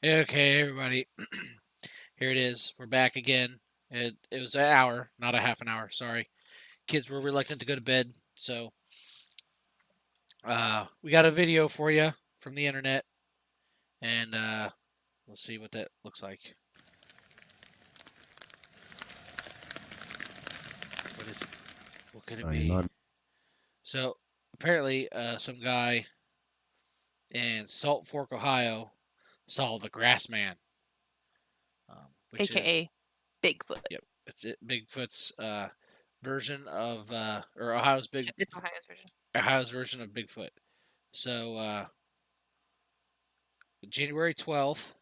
Okay, everybody. Here it is. We're back again. It was an hour, not a half an hour. Sorry. Kids were reluctant to go to bed, so we got a video for you from the internet, and we'll see what that looks like. What is it? What could it You're be? not. So apparently, some guy in Salt Fork, Ohio, saw the Grass Man, which is AKA Bigfoot. yep, it's it. Bigfoot's version of or Ohio's big It's Ohio's version. Ohio's version of Bigfoot. So January 12th,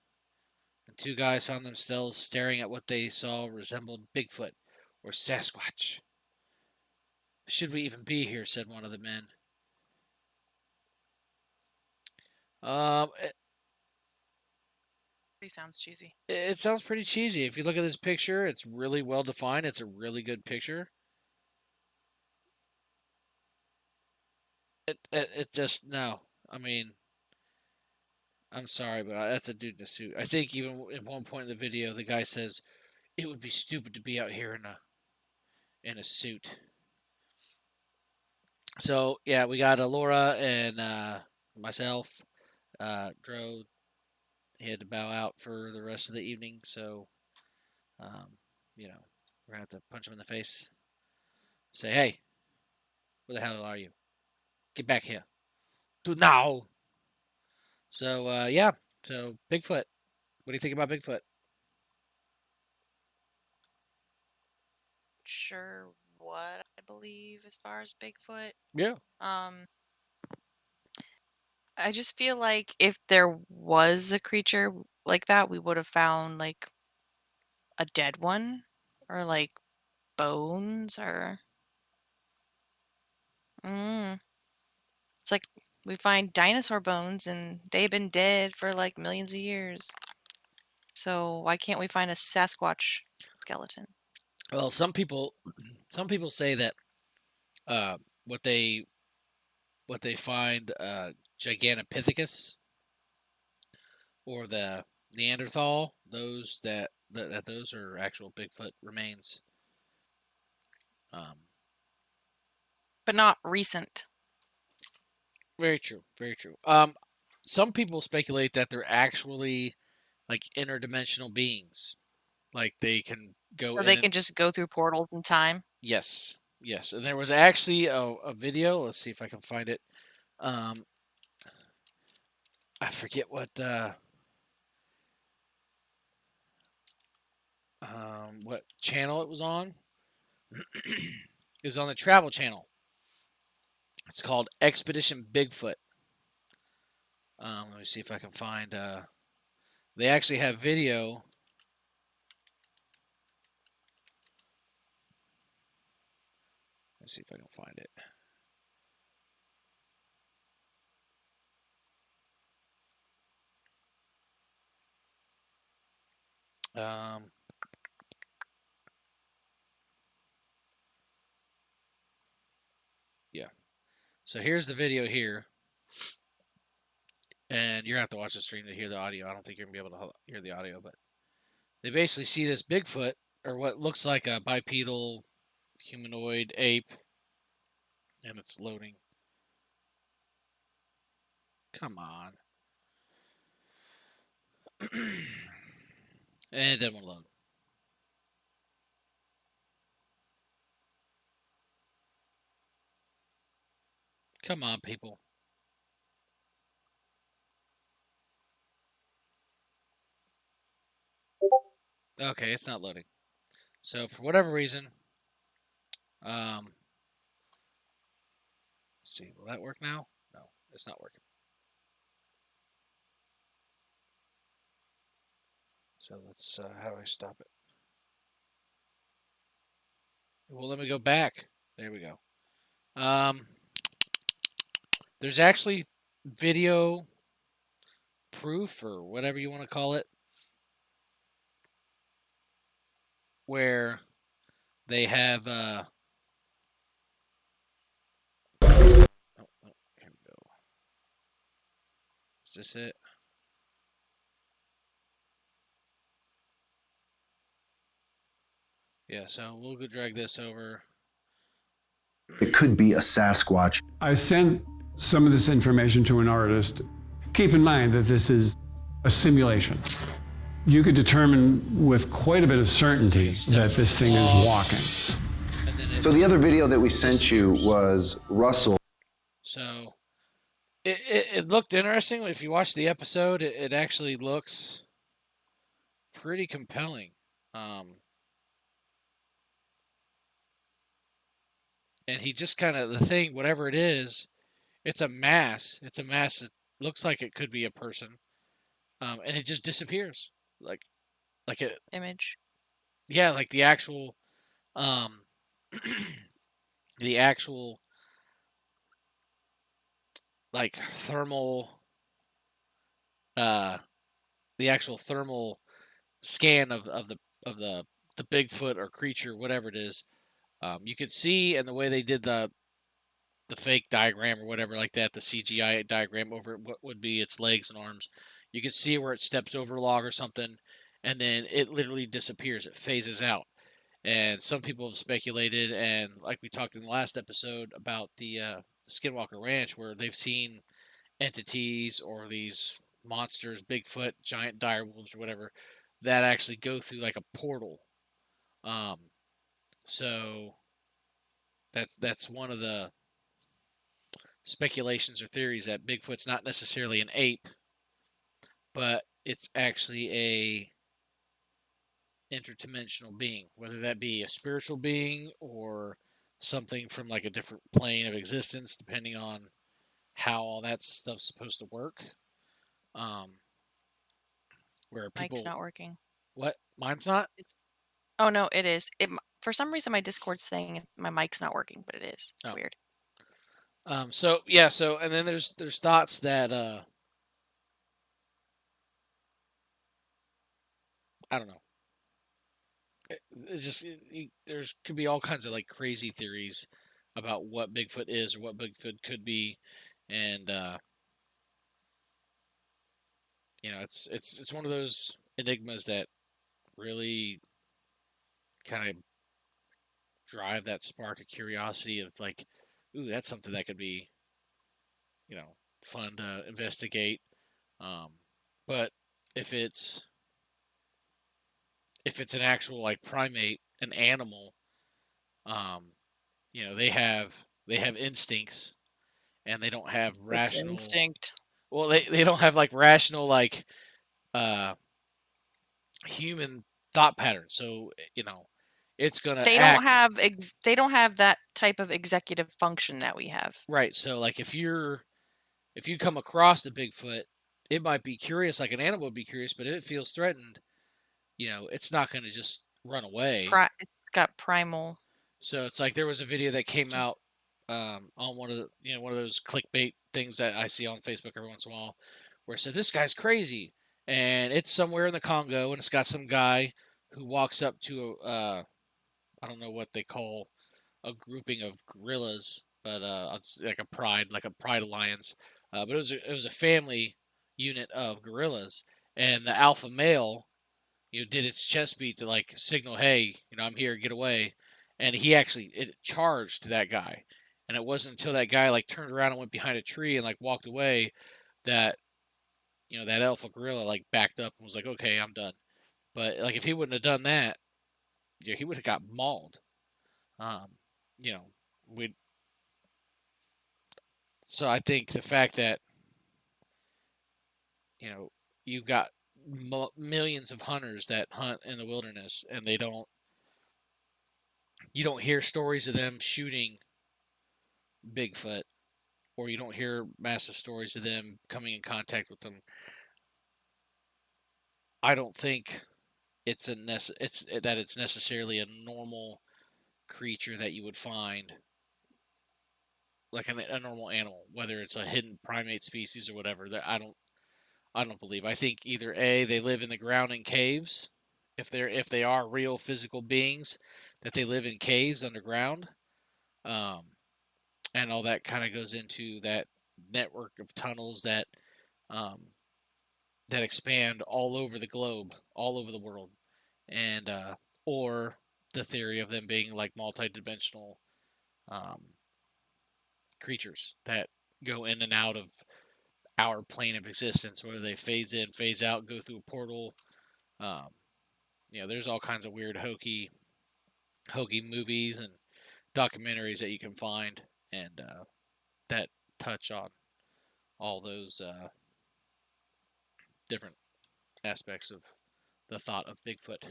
two guys found themselves staring at what they saw resembled Bigfoot or Sasquatch. Should we even be here? Said one of the men. It, Pretty sounds cheesy. it sounds pretty cheesy. If you look at this picture, it's really well defined. It's a really good picture. It just no. I mean, I'm sorry, but that's a dude in a suit. I think even at one point in the video, the guy says it would be stupid to be out here in a suit. So yeah, we got Laura and myself. Drove. He had to bow out for the rest of the evening, so um, you know we're gonna have to punch him in the face. Say, hey, where the hell are you? Get back here, do now. So yeah, so Bigfoot. What do you think about Bigfoot? Sure, what I believe as far as Bigfoot. Yeah. Um, I just feel like if there was a creature like that, we would have found like a dead one or like bones or. Mm, it's like we find dinosaur bones and they've been dead for like millions of years. So why can't we find a Sasquatch skeleton? Well, some people say that uh, what they what they find Gigantopithecus or the Neanderthal, that those are actual Bigfoot remains. Um, But not recent. Very true. Very true. Some people speculate that they're actually like interdimensional beings, like they can go Or in they and can just go through portals in time. yes, yes. And there was actually a video. Let's see if I can find it. Um, I forget what channel it was on. It was on the Travel Channel. It's called Expedition Bigfoot. Let me see if I can find. They actually have video. Let's see if I can find it. Um, yeah. So here's the video here, and you're gonna have to watch the stream to hear the audio. I don't think you're gonna be able to hear the audio, but they basically see this Bigfoot or what looks like a bipedal humanoid ape, and it's loading. Come on. And it didn't want to load. Come on, people. Okay, it's not loading. So for whatever reason, let's see, will that work now? No, it's not working. So let's. How do I stop it? Well, let me go back. There we go. There's actually video proof or whatever you want to call it, where they have. Oh, here we go. Is this it? Yeah, so we'll go drag this over. It could be a Sasquatch. I sent some of this information to an artist. Keep in mind that this is a simulation. You could determine with quite a bit of certainty that this thing is walking. So the other video that we sent you was Russell. So it looked interesting. If you watch the episode, it actually looks pretty compelling. And he just kind of, the thing, whatever it is, it's a mass. It's a mass that looks like it could be a person, and it just disappears, like it, Image. yeah, like um, the actual like thermal, uh, the actual thermal scan of the Bigfoot or creature, whatever it is. You could see, and the way they did the fake diagram or whatever like that, the CGI diagram over what would be its legs and arms, you can see where it steps over a log or something, and then it literally disappears. It phases out. And some people have speculated, and like we talked in the last episode about the Skinwalker Ranch, where they've seen entities or these monsters, Bigfoot, giant dire wolves, or whatever, that actually go through like a portal. Um, so that's one of the speculations or theories, that Bigfoot's not necessarily an ape, but it's actually a interdimensional being, whether that be a spiritual being or something from like a different plane of existence, depending on how all that stuff's supposed to work. Um, where Mic's people, not working. what? Mine's not. It's, oh no, it is. For some reason my Discord's saying my mic's not working, but it is. Oh. Weird. So yeah. So and then there's thoughts that I don't know. It just there's could be all kinds of like crazy theories about what Bigfoot is or what Bigfoot could be, and it's one of those enigmas that really kind of drive that spark of curiosity of like, ooh, that's something that could be, you know, fun to investigate. Um, but if it's if it's an actual like primate, an animal, um, they have instincts, and they don't have It's rational. instinct. Well, they don't have like rational like uh human thought patterns. So it's gonna act They don't have that type of executive function that we have. right. So like if you come across the Bigfoot, it might be curious, like an animal would be curious, but if it feels threatened, it's not going to just run away. It's got primal. So it's like there was a video that came out on one of those clickbait things that I see on Facebook every once in a while, where it said this guy's crazy, and it's somewhere in the Congo, and it's got some guy who walks up to I don't know what they call a grouping of gorillas, but it's like a pride alliance. But it was a family unit of gorillas, and the alpha male, did its chest beat to like signal, hey, I'm here, get away, and it charged that guy, and it wasn't until that guy like turned around and went behind a tree and like walked away that that alpha gorilla like backed up and was like, okay, I'm done. But like if he wouldn't have done that, he would have got mauled. Um, you know, we So I think the fact that you know you've got millions of hunters that hunt in the wilderness, and you don't hear stories of them shooting Bigfoot, or you don't hear massive stories of them coming in contact with them. I don't think it's necessarily a normal creature that you would find, like a normal animal, whether it's a hidden primate species or whatever. That I don't believe. I think either A, they live in the ground in caves, if they are real physical beings, that they live in caves underground, um, and all that kind of goes into that network of tunnels um, that expand all over the globe, all over the world, and or the theory of them being like multi-dimensional um, creatures that go in and out of our plane of existence, whether they phase in, phase out, go through a portal. Um, there's all kinds of weird, hokey movies and documentaries that you can find, and that touch on all those different aspects of the thought of Bigfoot.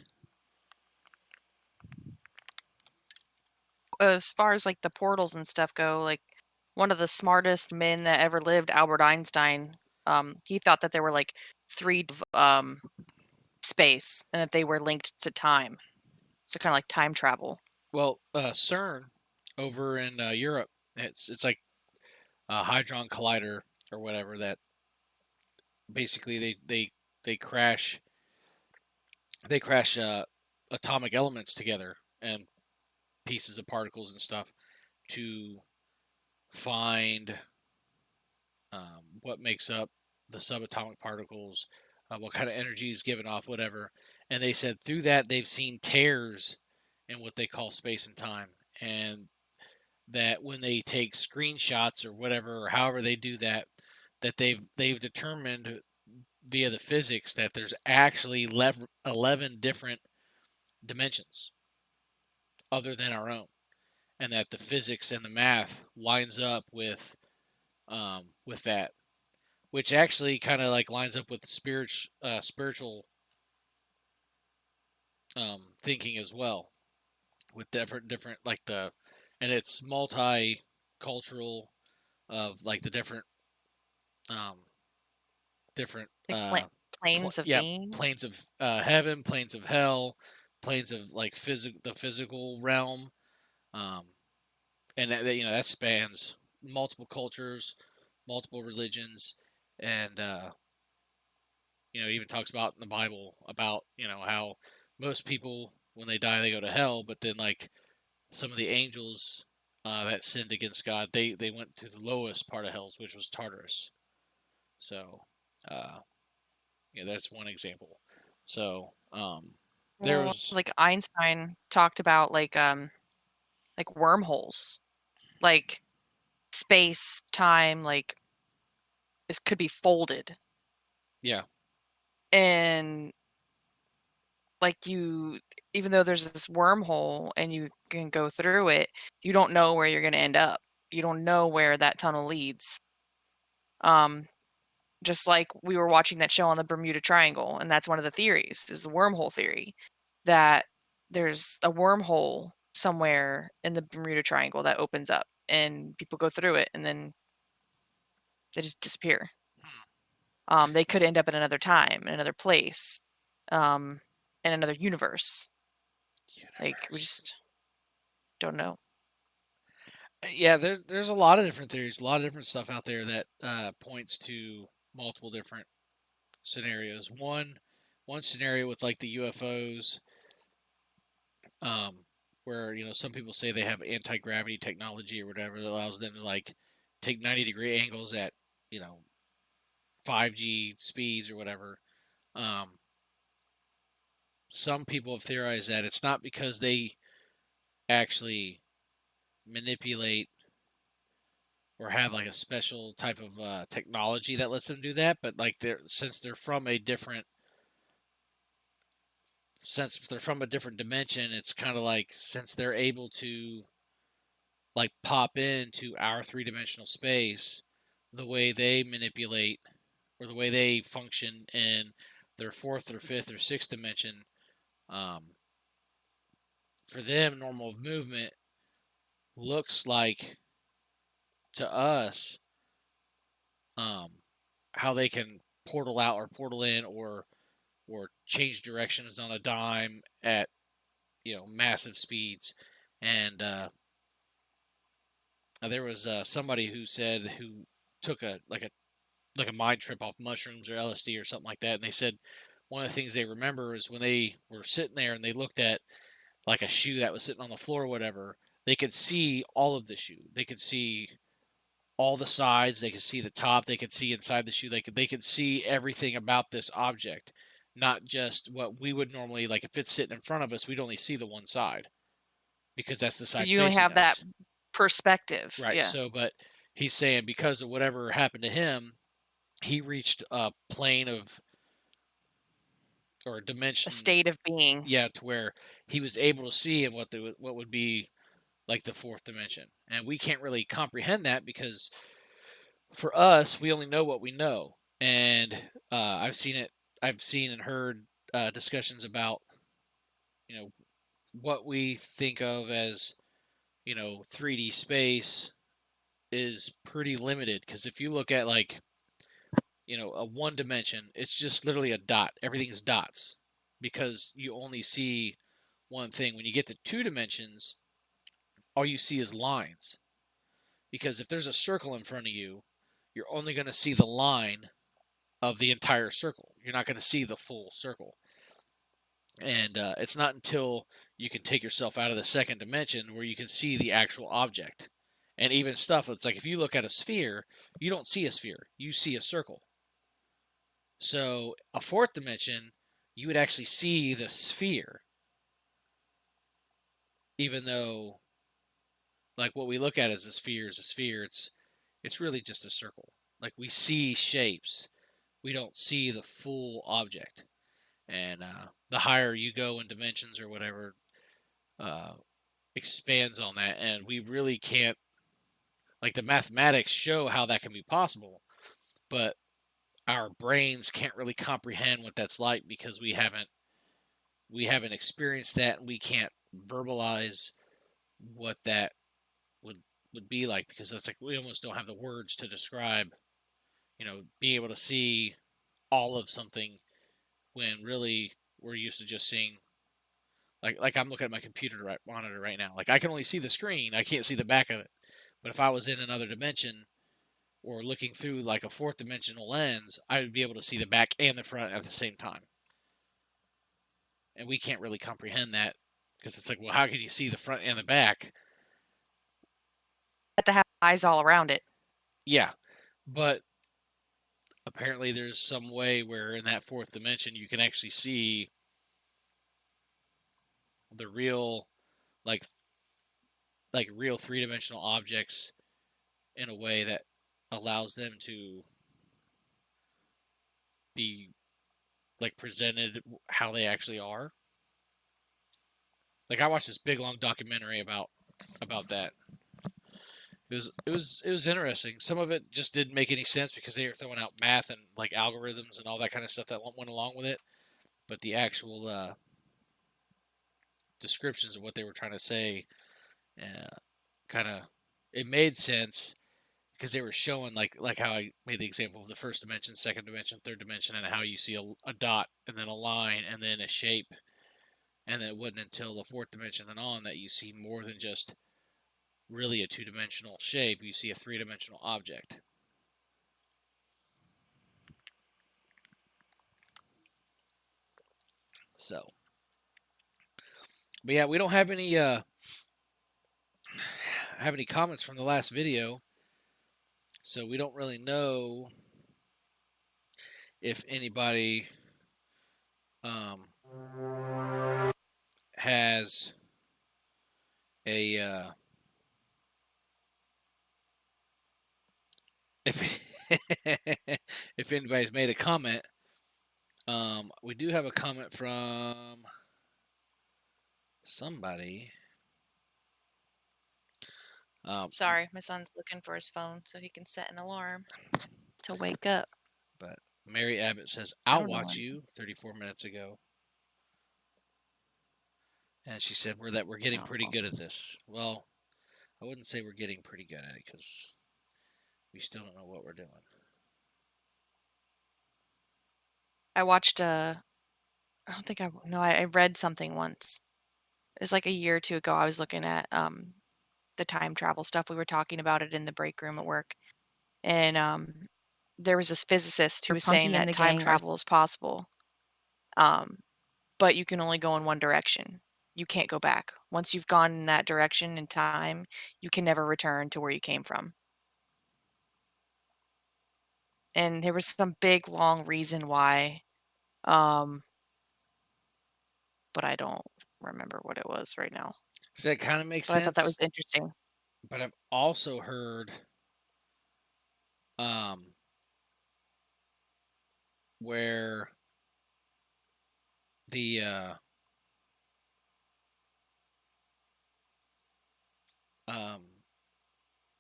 As far as like the portals and stuff go, like one of the smartest men that ever lived, Albert Einstein, he thought that there were like three space and that they were linked to time. So kind of like time travel. Well, CERN over in Europe, it's like a hadron collider or whatever that basically they crash atomic elements together and pieces of particles and stuff to find what makes up the subatomic particles, what kind of energy is given off, whatever. And they said through that they've seen tears in what they call space and time, and that when they take screenshots or whatever, or however they do that, that they've determined via the physics that there's actually 11 different dimensions other than our own, and that the physics and the math lines up with that, which actually kind of like lines up with spiritual thinking as well, with different like and it's multicultural of like the um, different Like planes of yeah, being. planes of heaven, planes of hell, planes of like the physical realm, um, and that spans multiple cultures, multiple religions, and even talks about in the Bible about how most people when they die they go to hell, but then like some of the angels that sinned against God, they went to the lowest part of hell, which was Tartarus. So, uh, that's one example. So, Well, there's like Einstein talked about like wormholes, like space time, like this could be folded, yeah, and like even though there's this wormhole and you can go through it, you don't know where you're going to end up. You don't know where that tunnel leads. Um, just like we were watching that show on the Bermuda Triangle, and that's one of the theories is the wormhole theory, that there's a wormhole somewhere in the Bermuda Triangle that opens up and people go through it and then they just disappear. They could end up in another time, in another place, um, in another universe. Like we universe. just don't know. Yeah, there's a lot of different theories, a lot of different stuff out there that points to multiple different scenarios. One scenario with like the UFOs, um, where some people say they have anti gravity technology or whatever that allows them to like take 90-degree angles at you know 5G speeds or whatever. Um, some people have theorized that it's not because they actually manipulate or have like a special type of technology that lets them do that, but like since they're from a different dimension, it's kind of like since they're able to like pop into our three-dimensional space, the way they manipulate or the way they function in their fourth or fifth or sixth dimension, um, for them, normal movement looks like to us um, how they can portal out or portal in or change directions on a dime at massive speeds. And there was somebody who took a mind trip off mushrooms or LSD or something like that, and they said one of the things they remember is when they were sitting there and they looked at like a shoe that was sitting on the floor or whatever, they could see all of the shoe. They could see all the sides. They could see the top. They could see inside the shoe. They could see everything about this object, not just what we would normally, like if it's sitting in front of us, we'd only see the one side because that's the side You only facing have that us. perspective. Right. Yeah. So, but he's saying because of whatever happened to him, he reached a plane of or a A dimension, state of being. yeah, to where he was able to see in what would be like the fourth dimension, and we can't really comprehend that because for us, we only know what we know, and I've seen it. I've seen and heard discussions about you know what we think of as 3D space is pretty limited because if you look at like a one dimension, it's just literally a dot. Everything's dots because you only see one thing. When you get to two dimensions, all you see is lines. Because if there's a circle in front of you, you're only going to see the line of the entire circle. You're not going to see the full circle. And it's not until you can take yourself out of the second dimension where you can see the actual object. And even stuff, it's like if you look at a sphere, you don't see a sphere, you see a circle. So, a fourth dimension, you would actually see the sphere, even though, like, what we look at as a sphere is a sphere. It's really just a circle. Like, we see shapes, we don't see the full object. And the higher you go in dimensions or whatever, uh, expands on that. And we really can't, like, the mathematics show how that can be possible, but our brains can't really comprehend what that's like because we haven't experienced that and we can't verbalize what that would would be like because it's like we almost don't have the words to describe being able to see all of something when really we're used to just seeing like I'm looking at my computer monitor right now. Like I can only see the screen, I can't see the back of it. But if I was in another dimension or looking through like a fourth dimensional lens, I would be able to see the back and the front at the same time. And we can't really comprehend that because it's like, well, how can you see the front and the back? Have to have eyes all around it. Yeah, but apparently there's some way where in that fourth dimension you can actually see the real, like real three-dimensional objects in a way that allows them to be like presented how they actually are. Like I watched this big long documentary about that. It was interesting. Some of it just didn't make any sense because they were throwing out math and like algorithms and all that kind of stuff that went along with it. But the actual descriptions of what they were trying to say, kind of, it made sense because they were showing like how I made the example of the first dimension, second dimension, third dimension, and how you see a dot and then a line and then a shape, and then it wasn't until the fourth dimension and on that you see more than just really a two-dimensional shape. You see a three-dimensional object. So, but yeah, we don't have any comments from the last video, so we don't really know if anybody has a if if anybody's made a comment. We do have a comment from somebody. Sorry, my son's looking for his phone so he can set an alarm to wake up. But Mary Abbott says, I "I'll don't know watch when. you." 34 minutes ago, and she said we're getting pretty Oh. good at this. Well, I wouldn't say we're getting pretty good at it because we still don't know what we're doing. I watched I don't think I read something once. It was like a year or two ago. I was looking at the time travel stuff. We were talking about it in the break room at work. And there was this physicist who was saying that time travel is possible. But you can only go in one direction. You can't go back. Once you've gone in that direction in time, you can never return to where you came from. And there was some big long reason why Um, but I don't remember what it was right now. So that kind of makes But I thought that was sense. interesting. But I've also heard um, where the um,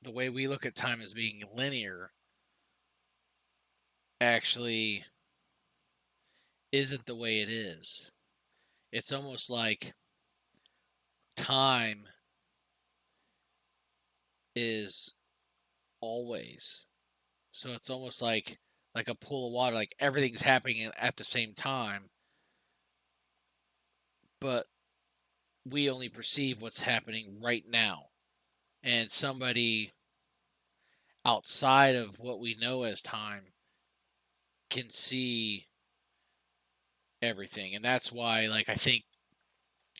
the way we look at time as being linear actually isn't the way it is. It's almost like time is always. So it's almost like a pool of water, like everything's happening at the same time, but we only perceive what's happening right now. And somebody outside of what we know as time can see everything. And that's why like I think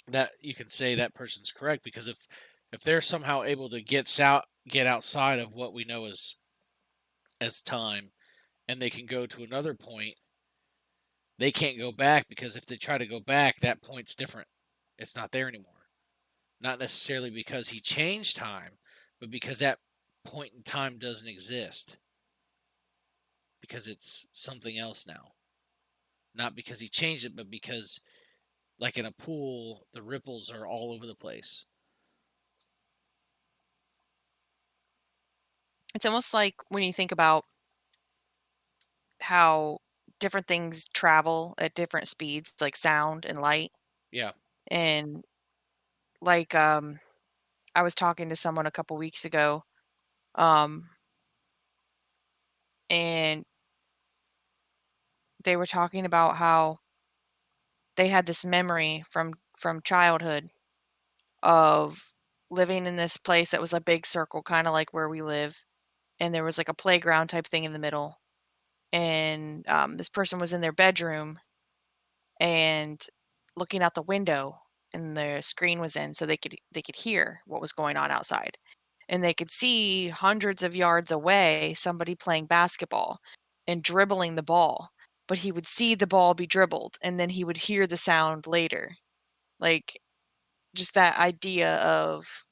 that you can say that person's correct because if they're somehow able to get outside of what we know as time and they can go to another point, they can't go back because if they try to go back, that point's different. It's not there anymore. Not necessarily because he changed time, but because that point in time doesn't exist because it's something else now. Not because he changed it, but because like in a pool, the ripples are all over the place. It's almost like when you think about how different things travel at different speeds, like sound and light. Yeah. And like I was talking to someone a couple weeks ago, um, and they were talking about how they had this memory from childhood of living in this place that was a big circle, kind of like where we live, and there was like a playground type thing in the middle. And this person was in their bedroom and looking out the window, and the screen was in, so they could hear what was going on outside, and they could see hundreds of yards away somebody playing basketball and dribbling the ball, but he would see the ball be dribbled and then he would hear the sound later. Like, just that idea of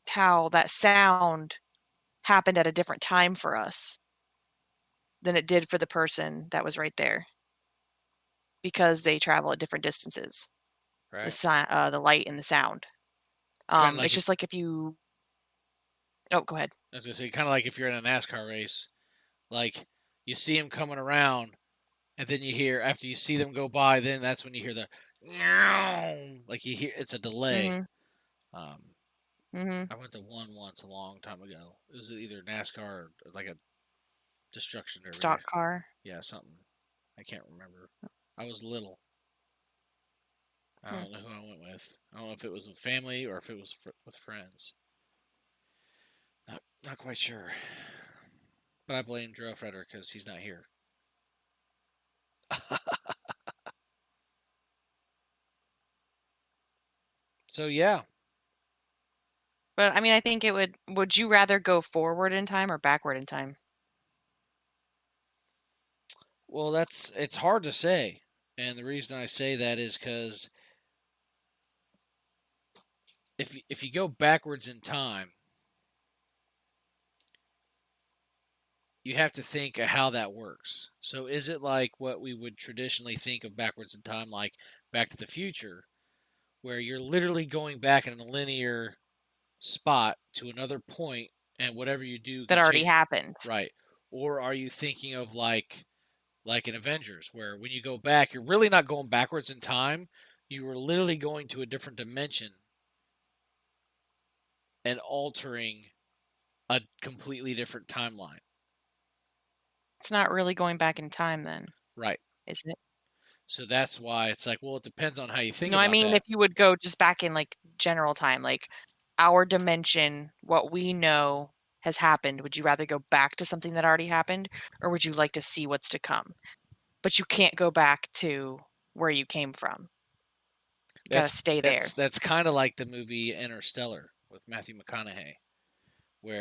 how that sound happened at a different time for us than it did for the person that was right there, because they travel at different distances, Right. the light and the sound. Kind of It's like if just like if you Oh, go ahead. I was gonna say, kind of like if you're in a NASCAR race, like you see them coming around, and then you hear after you see them go by, then that's when you hear the like you hear it's a delay. Mhm, Um, mhm. I went to one once a long time ago. It was either NASCAR or like a destruction derby. Stock car. Yeah, something. I can't remember. I was little. I Hmm. don't know who I went with. I don't know if it was with family or if it was with friends. Not quite sure. But I blame Drew Frederick because he's not here. So yeah. But, I mean, I think it would you rather go forward in time or backward in time? Well, it's hard to say, and the reason I say that is because if you go backwards in time, you have to think of how that works. So is it like what we would traditionally think of backwards in time, like Back to the Future, where you're literally going back in a linear spot to another point, and whatever you do That can already change, happened. right? Or are you thinking of like in Avengers, where when you go back, you're really not going backwards in time. You are literally going to a different dimension and altering a completely different timeline. It's not really going back in time then, Right. is it? So that's why it's like, well, it depends on how you think No, I about mean, that. if you would go just back in, like, general time, like, our dimension, what we know has happened, would you rather go back to something that already happened, or would you like to see what's to come? But you can't go back to where you came from. You gotta That's stay there. that's kind of like the movie Interstellar with Matthew McConaughey,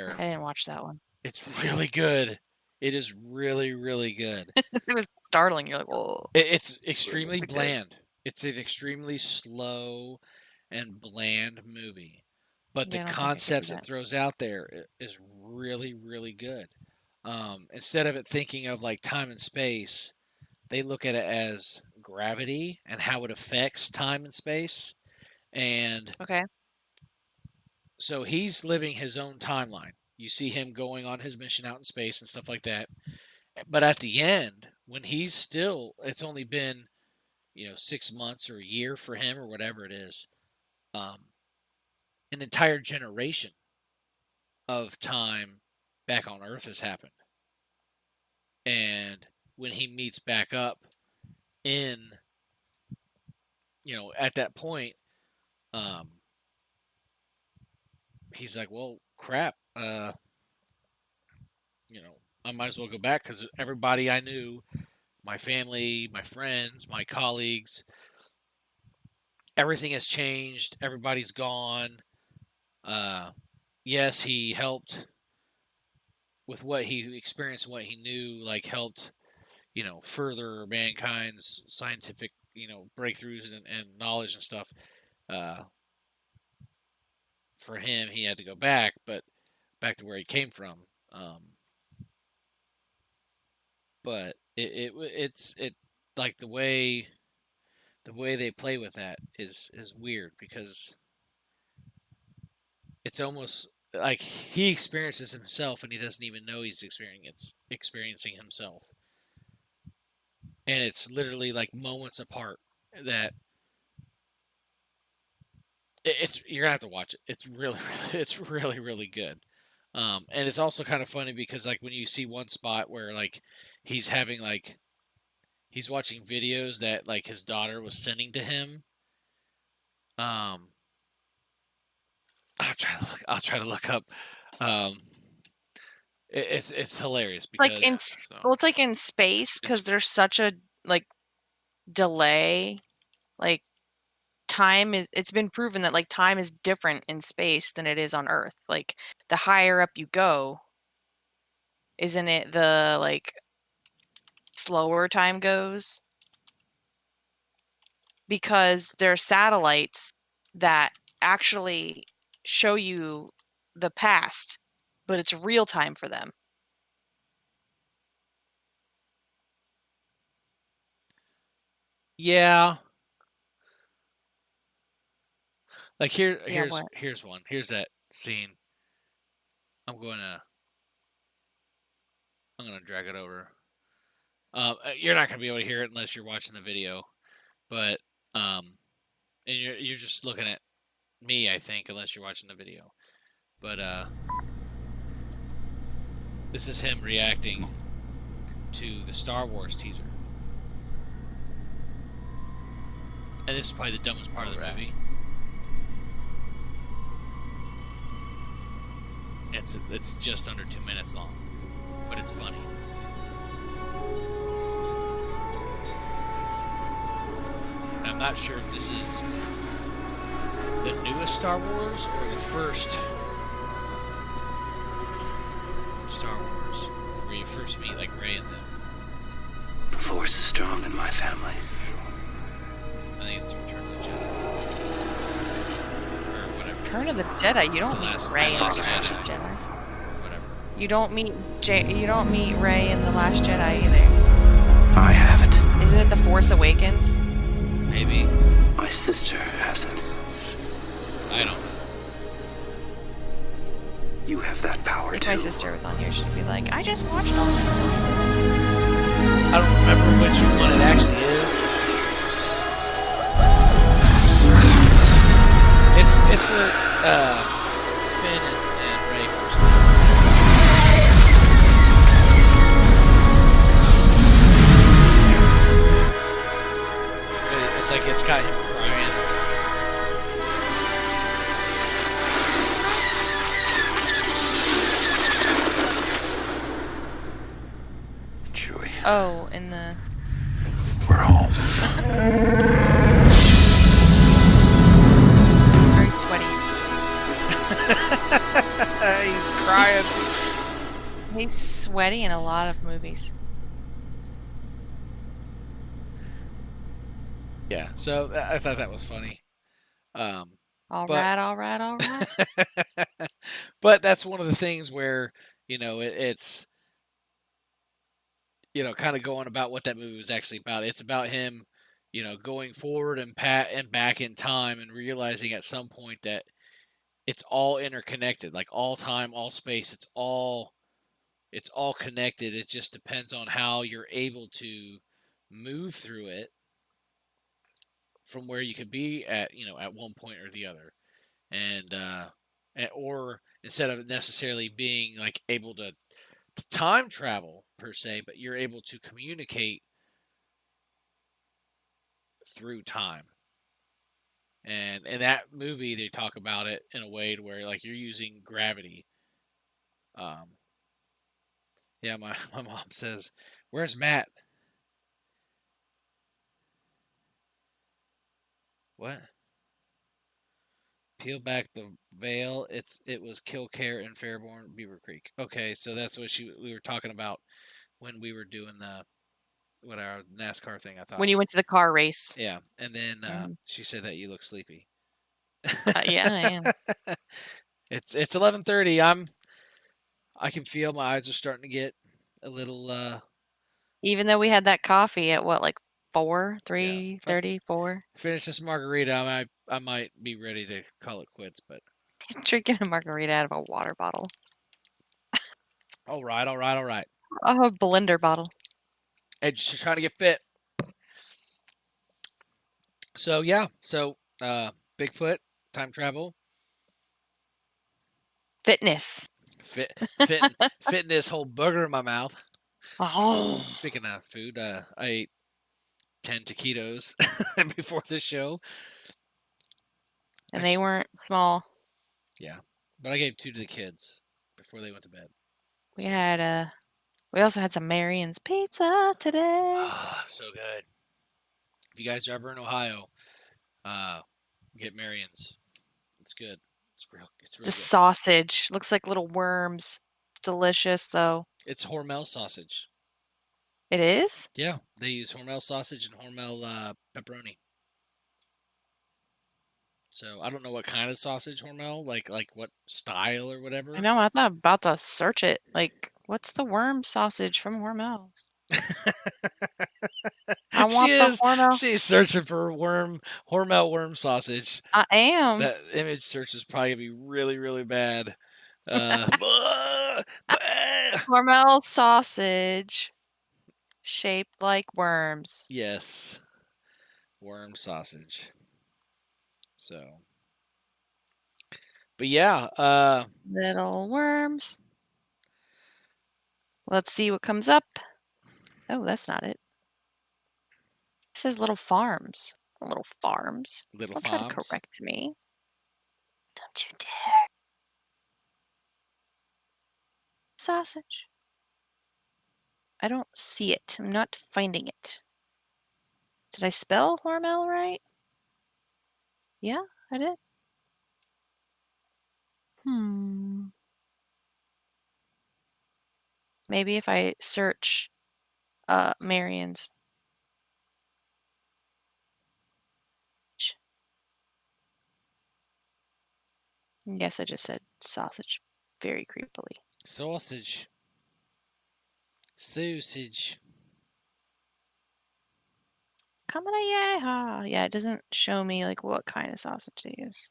I where didn't watch that one. it's really good. It is really, really good. It was startling. You're like, whoa. It's extremely bland. It's an extremely slow and bland movie, but the Yeah, I don't think I could do concepts it that. throws out there is really, really good. Instead of it thinking of like time and space, they look at it as gravity and how it affects time and space. And Okay. so he's living his own timeline. You see him going on his mission out in space and stuff like that. But at the end, when he's still, it's only been 6 months or a year for him or whatever it is. An entire generation of time back on Earth has happened, and when he meets back up in at that point, he's like, well, crap, I might as well go back because everybody I knew, my family, my friends, my colleagues, everything has changed. Everybody's gone. Yes, he helped with what he experienced and what he knew, like helped, further mankind's scientific, breakthroughs and knowledge and stuff. For him, he had to go back, but back to where he came from. But it's like the way they play with that is weird because it's almost like he experiences himself and he doesn't even know he's experiencing himself. And it's literally like moments apart that it's you're gonna have to watch it. It's really it's really, really good. And it's also kind of funny because like when you see one spot where like he's having like he's watching videos that like his daughter was sending to him. I'll try to look up. It's hilarious because Like it's like in space because there's such a like delay. Like it's been proven that like time is different in space than it is on Earth. Like the higher up you go, isn't it the like slower time goes? Because there are satellites that actually show you the past, but it's real time for them. Yeah. Like here's one. Here's that scene. I'm gonna drag it over. You're not gonna be able to hear it unless you're watching the video, but and you're just looking at me, I think, unless you're watching the video. But this is him reacting to the Star Wars teaser, and this is probably the dumbest part of the movie. It's just under 2 minutes long, but it's funny. And I'm not sure if this is the newest Star Wars or the first Star Wars, where you first meet like Rey and them. The Force is strong in my family. I think it's Return of the Jedi. Or whatever. Return of the Jedi. You don't meet Rey in Return of the Jedi. Whatever. You don't meet Rey in The Last Jedi either. I haven't. Isn't it The Force Awakens? Maybe. My sister hasn't. I don't know. You have that power If too. my sister was on here, she'd be like, I just watched all these. I don't remember which one it actually is. It's where Finn and Rey first met. But it's like it's got him crying. Chewie. Oh, in the... We're home. He's very sweaty. He's crying. He's sweaty in a lot of movies. Yeah, so I thought that was funny. All But right, all right, all right. but that's one of the things where it's kind of going about what that movie was actually about. It's about him, going forward and back in time and realizing at some point that it's all interconnected, like all time, all space. It's all connected. It just depends on how you're able to move through it from where you could be at one point or the other. And or instead of necessarily being like able to time travel per se, but you're able to communicate through time. And in that movie, they talk about it in a way to where like you're using gravity. Um, yeah, my my mom says, "Where's Matt?" What? Peel back the veil. It was Killcare and Fairborn Beaver Creek. Okay, so that's what we were talking about when we were doing the what our NASCAR thing. I When thought. you went to the car race. Yeah, and then And, she said that you look sleepy. yeah, I am. It's 11:30. I can feel my eyes are starting to get a little Even though we had that coffee at what, like 4, yeah. If I 3:30, 4? finish this margarita, I might be ready to call it quits. But Drinking a margarita out of a water bottle. all right, all right, all right. Oh, a blender bottle. And just trying to get fit. So yeah, Bigfoot, time travel, Fitness. fitting this whole burger in my mouth. Oh, Speaking of food, I ate 10 taquitos before the show. and they Actually, weren't small. yeah, but I gave 2 to the kids before they went to bed. We So, had we also had some Marion's pizza today. so good. If you guys are ever in Ohio, uh, get Marion's. It's good. It's real. It's The real good. sausage looks like little worms. It's delicious though. It's Hormel sausage. It is? Yeah, they use Hormel sausage and Hormel pepperoni. So I don't know what kind of sausage Hormel, like what style or I whatever. know, I thought about to search it. Like, what's the worm sausage from Hormel's? I she want the is Hormel. she's searching for Hormel worm sausage. I am. That image search is probably gonna be really really bad. Bah, bah. Hormel sausage shaped like worms. Yes, worm sausage. So, but yeah, Little worms. Let's see what comes up. Oh, that's not it. It says little farms. Little farms. little Don't try to farms. correct me. Don't you dare. Sausage. I don't see it. I'm not finding it. Did I spell Hormel right? Yeah, I did. Maybe if I search Marion's. Yes, I just said sausage very creepily. Sausage. Sausage. Come on, yeah. Yeah, it doesn't show me like what kind of sausage they use.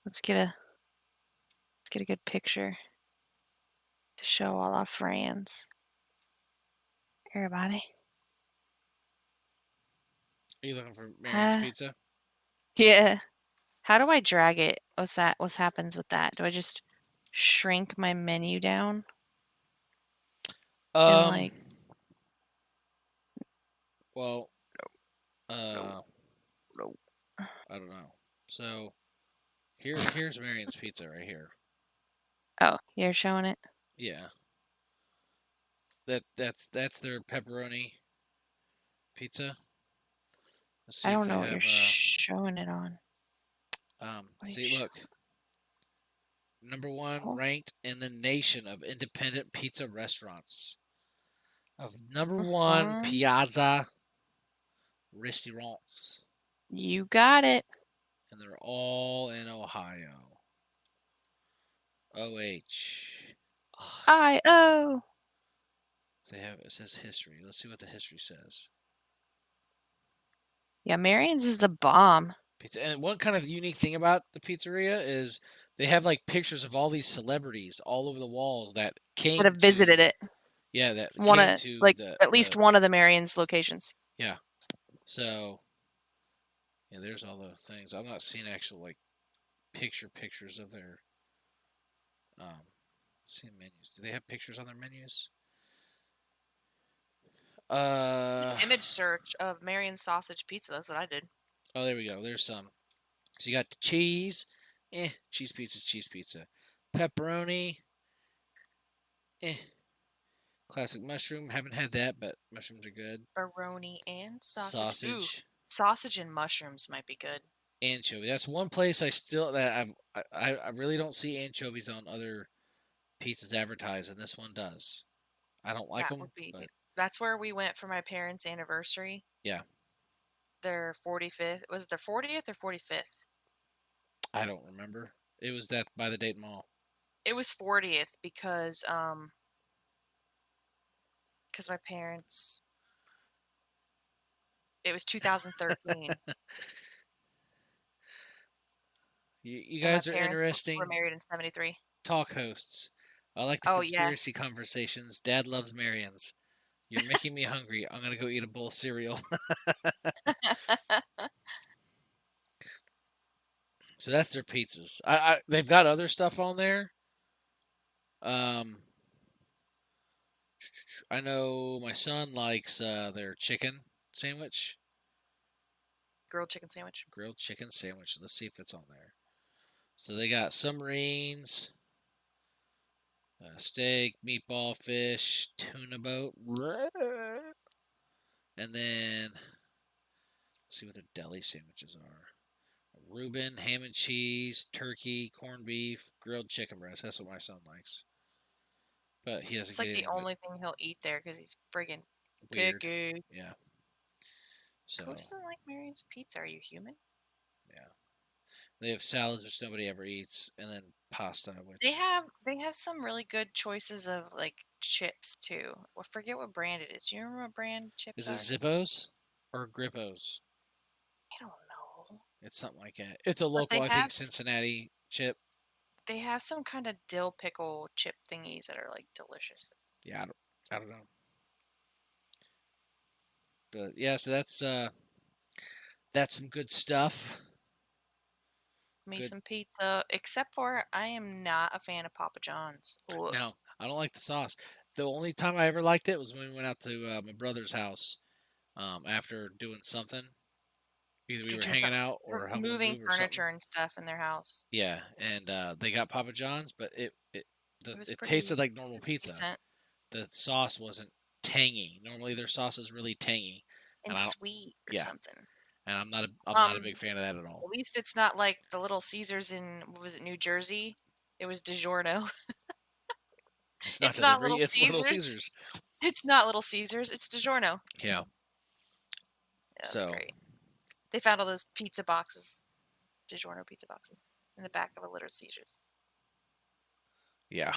Let's get a good picture to show all our friends. Everybody. Are you looking for Marion's Uh, Pizza? yeah. How do I drag it? What's that? What happens with that? Do I just shrink my menu down and Um. like Well. no, no. I don't know. So here's Marion's Pizza right here. Oh, you're showing it? Yeah. That's their pepperoni pizza. Let's I see if don't they know what you're have showing it on. What are you see look. number one Oh. ranked in the nation of independent pizza restaurants. Of number one Mhm. Piazza Restaurants, You got it. and they're all in Ohio. OH. Oh, I-O. they have it says history. Let's see what the history says. Yeah, Marion's is the bomb. Pizza. And one kind of unique thing about the pizzeria is they have like pictures of all these celebrities all over the walls that That came have visited to it. that came to Like at least one of the Marion's locations. yeah. So yeah, there's all the things. I'm not seeing actual like pictures of their seeing menus. Do they have pictures on their menus? Image search of Marion's sausage pizza. That's what I did. Oh, there we go. There's some. So you got the cheese. Cheese pizza's cheese pizza. Pepperoni. Eh. Classic mushroom. Haven't had that, but mushrooms are good. Baroni and sausage. Ooh, Sausage. sausage and mushrooms might be good. Anchovy. That's one place I still that I really don't see anchovies on other pizzas advertised, and this one does. I don't like That them, would be. but That's where we went for my parents' anniversary. yeah, Their 45th. Was it their 40th or 45th? I don't remember. It was that by the Dayton Mall. It was 40th because my parents. It was 2013, You and my guys are parents were interesting married in 73. talk hosts. I like the Oh yeah. conspiracy conversations. Dad loves Marion's. You're making me hungry. I'm gonna go eat a bowl of cereal. So that's their pizzas. They've got other stuff on there. Um, I know my son likes their chicken sandwich, Grilled chicken sandwich. grilled chicken sandwich. Let's see if it's on there. So they got submarines, steak, meatball, fish, tuna boat, and then let's see what their deli sandwiches are. Reuben, ham and cheese, turkey, corned beef, grilled chicken breast. That's what my son likes. But he doesn't It's get like the any of it. only thing he'll eat there because he's friggin' Weird. picky. Yeah. So, Who doesn't like Marion's pizza? Are you human? yeah. They have salads, which nobody ever eats, and then pasta, which They have some really good choices of like chips too. I forget what brand it is. Do you remember what brand chips is it are? Zippos or Grippos? I don't know. It's something like that. It's a But local, I think, Cincinnati chip. they have some kind of dill pickle chip thingies that are like delicious. Yeah, I don't know. But yeah, so that's some good stuff. Me Good. some pizza, except for I am not a fan of Papa John's. Ugh. No, I don't like the sauce. The only time I ever liked it was when we went out to my brother's house after doing something. Either we You're were doing hanging something, out or helping them moving move or something. furniture and stuff in their house. Yeah, and they got Papa John's, but It was it tasted pretty like normal pizza. decent The sauce wasn't tangy. Normally their sauce is really tangy, and and I don't. sweet or Yeah, something. and I'm not a big fan of that at all. At least it's not like the Little Caesars in, what was it, New Jersey? It was DiGiorno. It's not It's not delivery. Little It's Little Caesars. Caesars. It's not Little Caesars. It's DiGiorno. Yeah. Yeah, that's So great. They found all those pizza boxes, DiGiorno pizza boxes, in the back of a Little Caesars. yeah.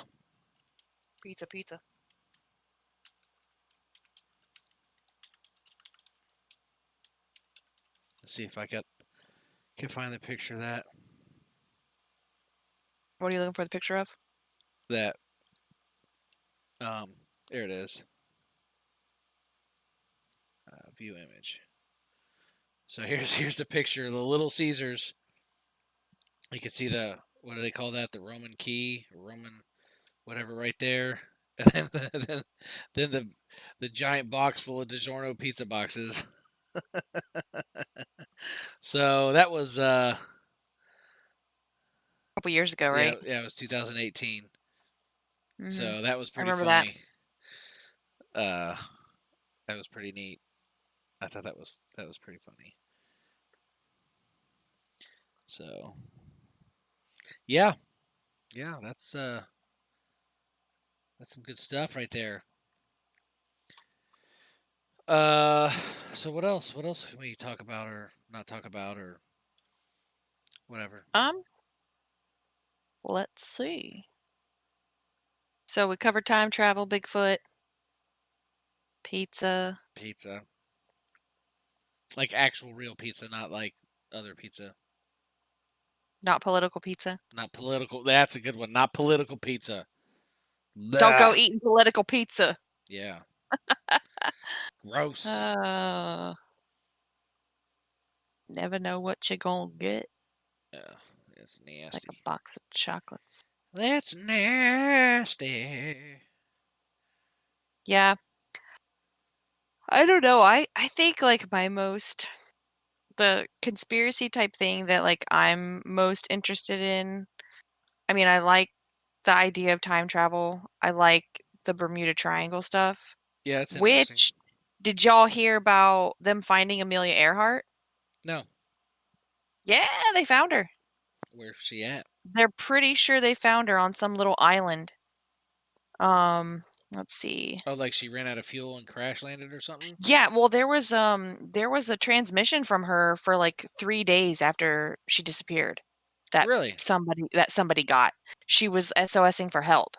Pizza, pizza. Let's see if I can find the picture of that. What are you looking for the picture of? That there it is. View image. So here's the picture of the Little Caesars. You can see the what do they call that? The Roman key, Roman whatever, right there. And then the giant box full of DiGiorno pizza boxes. So that was A couple years ago, right? yeah, it was 2018. Mm-hmm. So that was I pretty remember that. funny. That was pretty neat. I thought that was pretty funny. So yeah, Yeah, that's some good stuff right there. Uh, so what else? What else can we talk about or not talk about or whatever? Let's see. So we covered time travel, Bigfoot, pizza. Pizza, like actual real pizza, not like other pizza. Not political pizza. Not political. That's a good one. Not political pizza. Don't go Blah. eating political pizza. Yeah. Gross. Uh, never know what you're gonna get. Yeah, it's Like a nasty. box of chocolates. That's nasty. Yeah. I don't know. I think like the conspiracy type thing that like I'm most interested in. I mean, I like the idea of time travel. I like the Bermuda Triangle stuff. Yeah, it's interesting. Which did y'all hear about them finding Amelia Earhart? No, Yeah, they found her. where's she at? They're pretty sure they found her on some little island. Let's see. Oh, like she ran out of fuel and crash landed or something? Yeah, well there was a transmission from her for like 3 days after she disappeared that Really? somebody got. She was SOSing for help.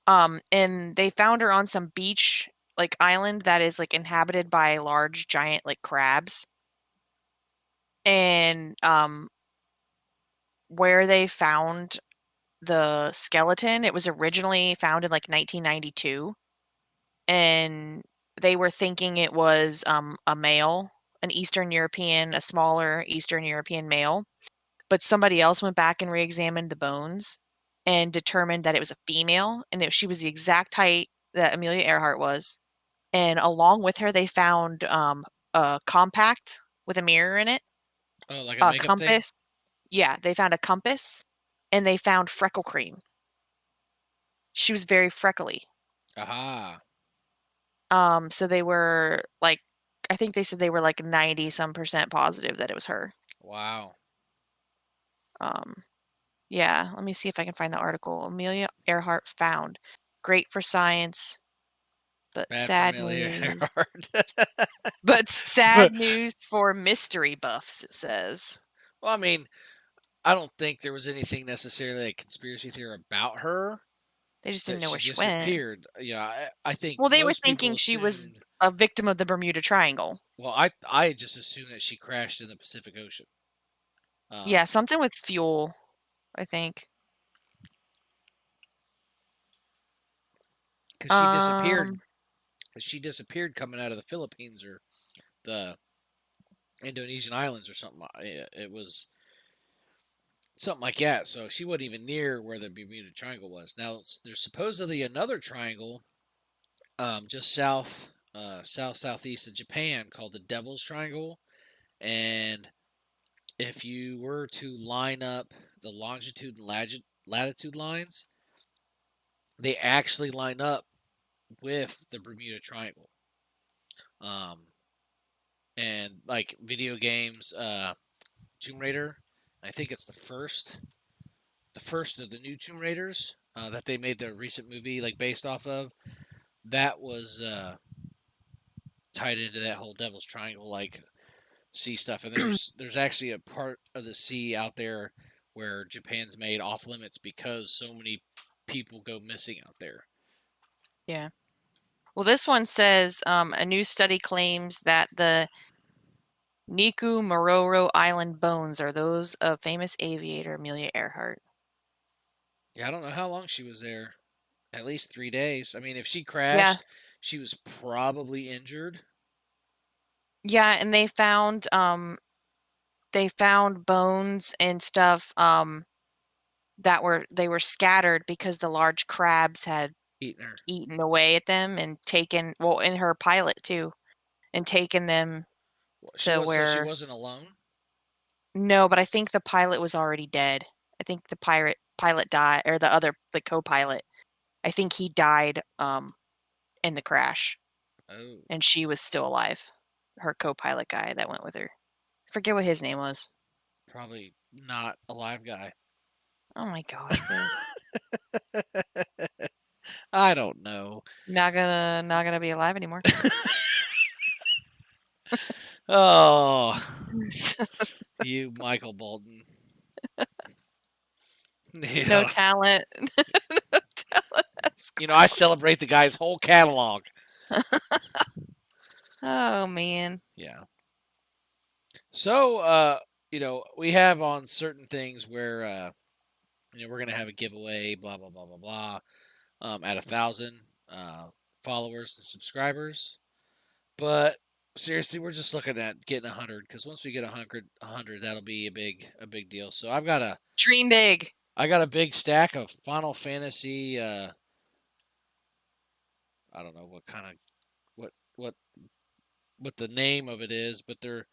And they found her on some beach like island that is like inhabited by large giant like crabs. And where they found the skeleton, it was originally found in like 1992, and they were thinking it was a male, an Eastern European, a smaller Eastern European male, but somebody else went back and re-examined the bones and determined that it was a female, and she was the exact height that Amelia Earhart was. And along with her, they found a compact with a mirror in it, Oh, like a a makeup thing? compass. Yeah, they found a compass, and they found freckle cream. She was very freckly. Aha. So they were like, I think they said they were like 90 some percent positive that it was her. Wow. Um, yeah, let me see if I can find the article. Amelia Earhart found. Great for science, but Bad for sad Amelia news. Earhart. But sad news for mystery buffs, it says. Well, I mean, I don't think there was anything necessarily a conspiracy theory about her They just didn't that know she where she went. disappeared. You know, I think Well, they were most people thinking she was assumed. a victim of the Bermuda Triangle. Well, I just assumed that she crashed in the Pacific Ocean. Yeah, something with fuel, I think. Because she disappeared. She disappeared coming out of the Philippines or the Indonesian islands or something. It was something like that. So she wasn't even near where the Bermuda Triangle was. Now there's supposedly another triangle, just southeast of Japan called the Devil's Triangle, and if you were to line up the longitude and latitude lines, they actually line up with the Bermuda Triangle. Um, and like video games, Tomb Raider, I think it's the first of the new Tomb Raiders that they made the recent movie like based off of. That was tied into that whole Devil's Triangle like sea stuff. And there's actually a part of the sea out there where Japan's made off limits because so many people go missing out there. Yeah. Well, this one says a new study claims that the Niku Mororo Island bones are those of famous aviator Amelia Earhart. Yeah, I don't know how long she was there. At least 3 days. I mean, if she Yeah. crashed, she was probably injured. Yeah, and they found bones and stuff that they were scattered because the large crabs had Eating her. eaten away at them and taken, well, in her pilot too, and taken them She to was so she where. wasn't alone. No, but I think the pilot was already dead. I think the pilot died, or the co-pilot. I think he died in the crash, Oh, and she was still alive. Her co-pilot guy that went with her. I forget what his name was. probably not a live guy. Oh my gosh, Boo. I don't know. Not gonna be alive anymore. Oh, you Michael Bolton. No talent. No talent. I celebrate the guy's whole catalog. Oh man. Yeah. So, we have on certain things where we're gonna have a giveaway, blah blah blah blah blah, at 1,000 followers and subscribers. But seriously, we're just looking at getting 100 because once we get 100, that'll be a big deal. So Dream big. I got a big stack of Final Fantasy. I don't know what kind of what what the name of it is, but they're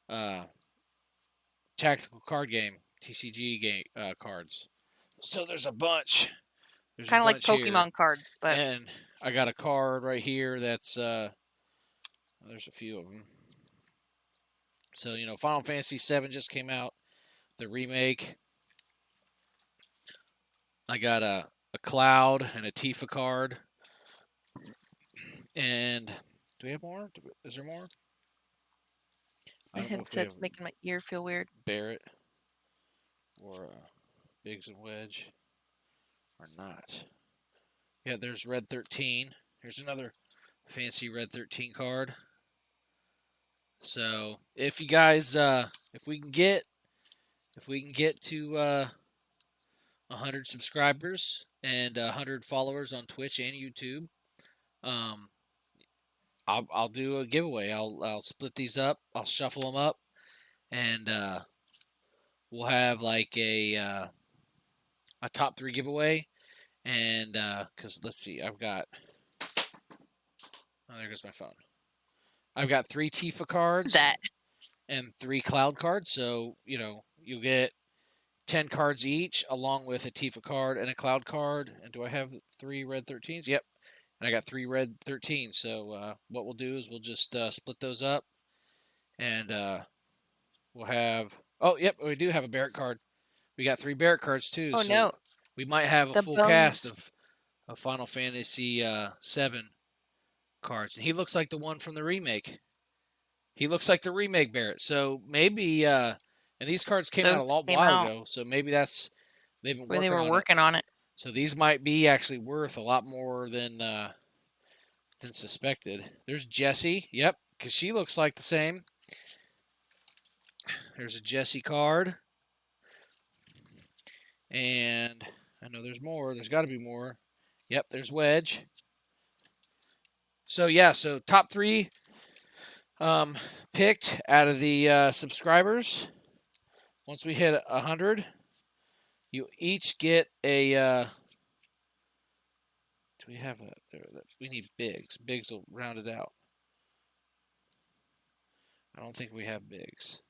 uh, tactical card game TCG game cards. So there's a bunch. There's a Kind of like bunch here, Pokemon cards, but and I got a card right here that's there's a few of them. So Final Fantasy VII just came out, the remake. I got a Cloud and a Tifa card, and do we have more? Is there more? I my don't know if we have headset's making my ear feel weird. Barrett or Biggs and Wedge or not. Yeah, there's Red 13. Here's another fancy Red 13 card. So if you guys, if we can get to 100 subscribers and 100 followers on Twitch and YouTube, um, I'll do a giveaway. I'll split these up. I'll shuffle them up, and we'll have like a top 3 giveaway. And because let's see, I've got. Oh, there goes my phone. I've got 3 Tifa cards and 3 Cloud cards. So you'll get 10 cards each, along with a Tifa card and a Cloud card. And do I have 3 Red 13s? Yep. And I got 3 Red 13s. So what we'll do is we'll just split those up, and we'll have. Oh, yep, we do have a Barrett card. We got 3 Barrett cards too. Oh So no. we might have a The full cast bones. of Final Fantasy 7 cards, and he looks like the one from the remake. He looks like the remake Barrett. So maybe, and these cards came out a Those came while out ago. So maybe they've been when they working were on it. working on it. So these might be actually worth a lot more than suspected. There's Jessie. Yep, because she looks like the same. There's a Jessie card, and I know there's more. There's got to be more. Yep, there's Wedge. So yeah, so top 3 picked out of the subscribers. Once we hit 100, you each get a. Do we have a? We need Biggs. Biggs will round it out. I don't think we have Biggs.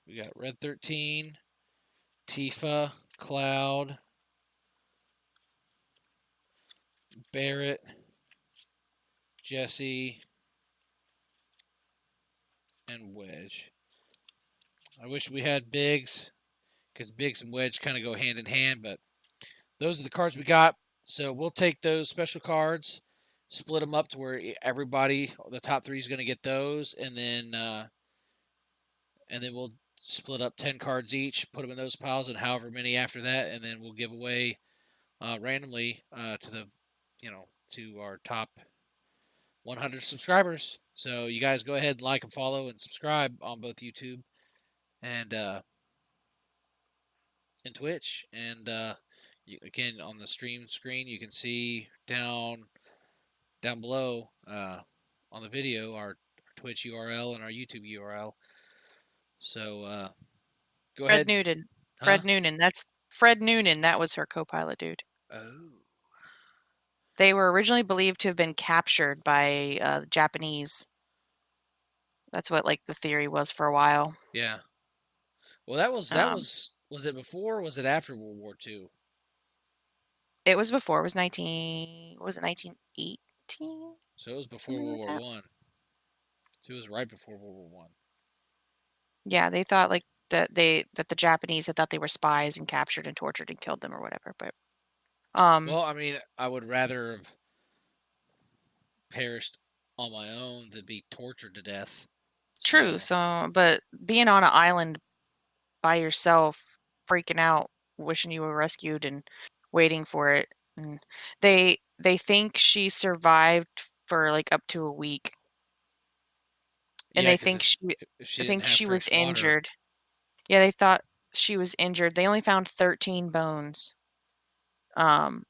We got Red 13, Tifa, Cloud, Barrett, Jessie, and Wedge. I wish we had Biggs, because Biggs and Wedge kind of go hand in hand, but those are the cards we got. So we'll take those special cards, split them up to where everybody, the top 3 is going to get those, and then we'll split up 10 cards each, put them in those piles, and however many after that, and then we'll give away randomly to the, to our top 100 subscribers. So you guys go ahead and like and follow and subscribe on both YouTube and Twitch. And again, on the stream screen, you can see down below on the video our Twitch URL and our YouTube URL. So go ahead. Noonan. Huh? Fred Noonan. That's Fred Noonan. That was her co-pilot dude. Oh. They were originally believed to have been captured by the Japanese. That's what the theory was for a while. Yeah. Well, was it before or was it after World War II? It was before. It was 1918? So it was before Something World like War that. One. So it was right before World War One. Yeah, they thought that the Japanese had thought they were spies and captured and tortured and killed them or whatever. But Well, I mean, I would rather have perished on my own than be tortured to death. true. So So, but being on an island by yourself, freaking out, wishing you were rescued and waiting for it. And they think she survived for like up to a week, and yeah, because if she I didn't think have she was fresh water, injured. Yeah, they thought she was injured. They only found 13 bones. Um,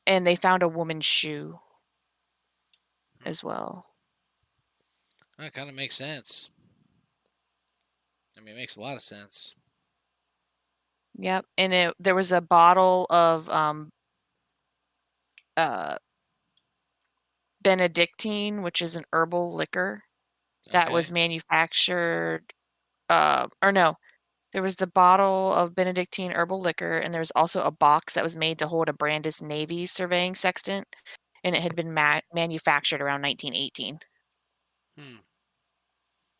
and they found a woman's shoe as well. that kind of makes sense. I mean, it makes a lot of sense. Yep. And there was a bottle of uh Benedictine, which is an herbal liquor that was Okay. manufactured or no, there was the bottle of Benedictine herbal liquor, and there was also a box that was made to hold a Brandis Navy surveying sextant, and it had been manufactured around 1918. Hmm.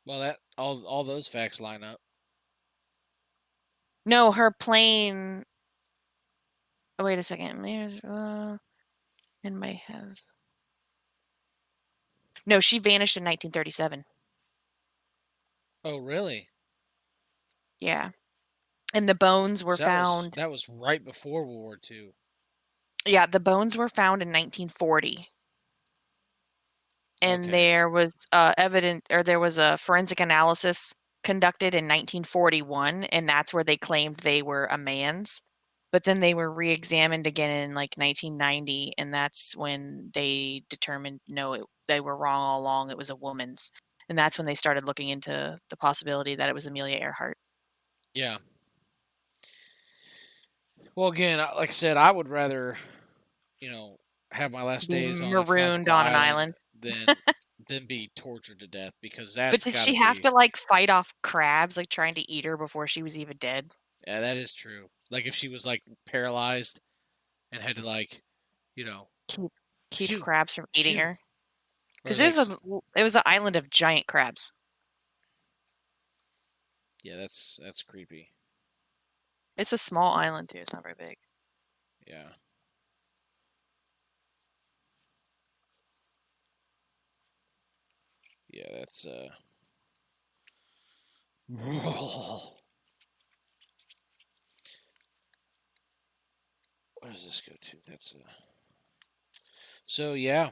Well, that all those facts line up. No, her plane. Oh, wait a second. There's it might have. No, she vanished in 1937. Oh, really? Yeah, and the bones were So that was found. that was right before World War II. Yeah, the bones were found in 1940. And Okay. there was there was a forensic analysis conducted in 1941, and that's where they claimed they were a man's. But then they were re-examined again in like 1990, and that's when they determined no, they were wrong all along. It was a woman's, and that's when they started looking into the possibility that it was Amelia Earhart. Yeah. Well, again, like I said, I would rather, you know, have my last days Being on a marooned tropical on an island island. than be tortured to death because But that's did got she to have be. to like fight off crabs, like trying to eat her before she was even dead? Yeah, that is true. Like if she was like paralyzed and had to like, you know, Keep keep shoo, crabs from eating shoo, her. or Because like, it was an island of giant crabs. yeah, that's creepy. It's a small island too. It's not very big. Yeah. Yeah, that's Where does this go to? That's So yeah.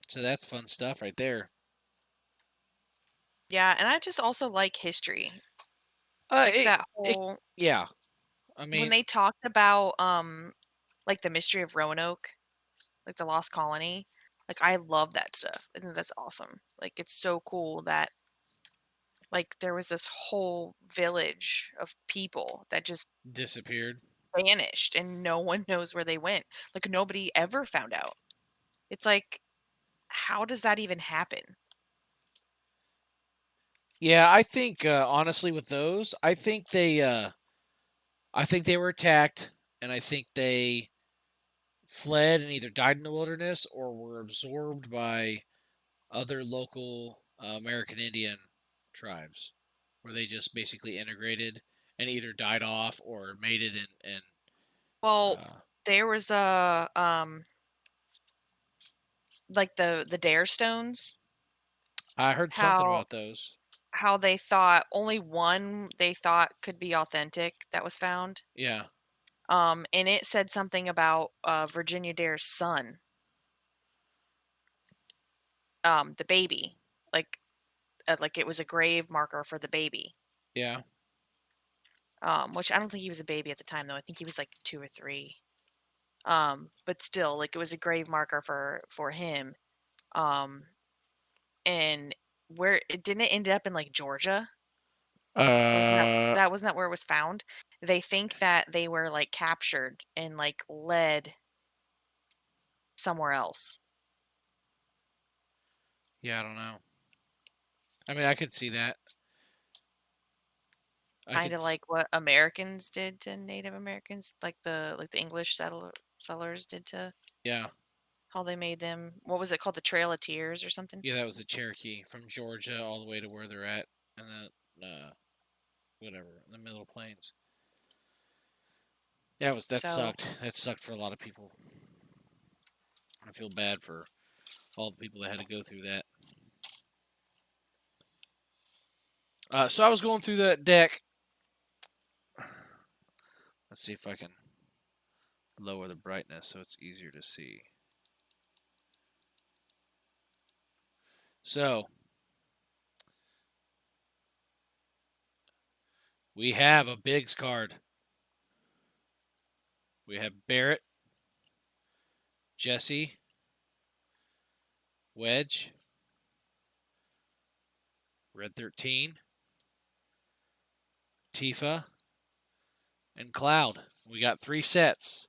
So that's fun stuff right there. Yeah, and I just also like history. Like It that it whole yeah. I when mean, they talked about like the mystery of Roanoke, like the lost colony. Like I love that stuff. I think that's awesome. Like it's so cool that like there was this whole village of people that just disappeared. vanished and no one knows where they went. Like nobody ever found out. It's like how does that even happen? Yeah, I think honestly with those, I think they were attacked and I think they fled and either died in the wilderness or were absorbed by other local American Indian tribes, where they just basically integrated and either died off or mated and Well, uh, there was a like the Dare Stones, I heard something how about those. they thought only one they thought could be authentic that was found. Yeah, And it said something about Virginia Dare's son, the baby, like it was a grave marker for the baby. yeah. Which I don't think he was a baby at the time though. I think he was like 2 or 3. But still, like it was a grave marker for him. Um, and where it didn't it end up in like Georgia? Uh, Wasn't that where it was found? They think that they were like captured and like led somewhere else. yeah. I don't know. I mean, I could see that. I Kind could. of like what Americans did to Native Americans, like the English settlers did to Yeah, how they made them. What was it called? The Trail of Tears or something? yeah. That was the Cherokee from Georgia all the way to where they're at, and then whatever in the middle of plains. Yeah, that So sucked. That sucked for a lot of people. I feel bad for all the people that had to go through that. So I was going through that deck. Let's see if I can lower the brightness so it's easier to see. So we have a Biggs card. We have Barrett, Jesse, Wedge, Red 13, Tifa, and Cloud. We got 3 sets.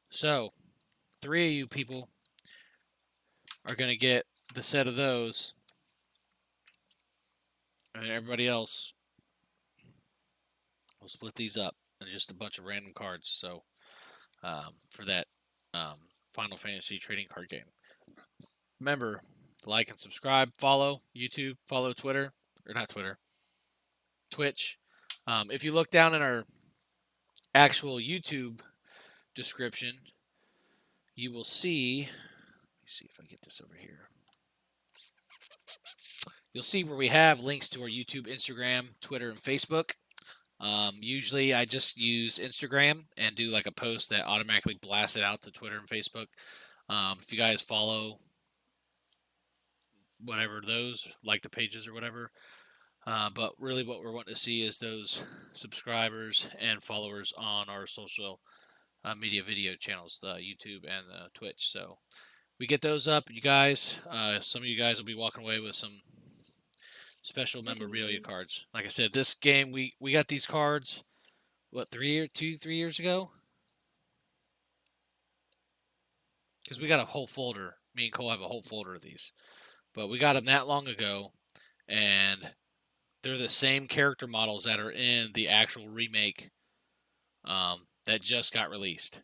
So 3 of you people are going to get the set of those, and everybody else will split these up and just a bunch of random cards. So for that Final Fantasy trading card game. Remember, like and subscribe, follow YouTube, follow Twitter, or not Twitter, Twitch. If you look down in our actual YouTube description, you will see. Let me see if I get this over here. You'll see where we have links to our YouTube, Instagram, Twitter, and Facebook. Usually I just use Instagram and do like a post that automatically blasts it out to Twitter and Facebook. If you guys follow whatever those, like the pages or whatever. But really what we're wanting to see is those subscribers and followers on our social media video channels, the YouTube and the Twitch. So we get those up, you guys. Some of you guys will be walking away with some special memorabilia cards. Like I said, this game, we got these cards, what, 3 years ago? Because we got a whole folder. Me and Cole have a whole folder of these. But we got them that long ago, and they're the same character models that are in the actual remake that just got released.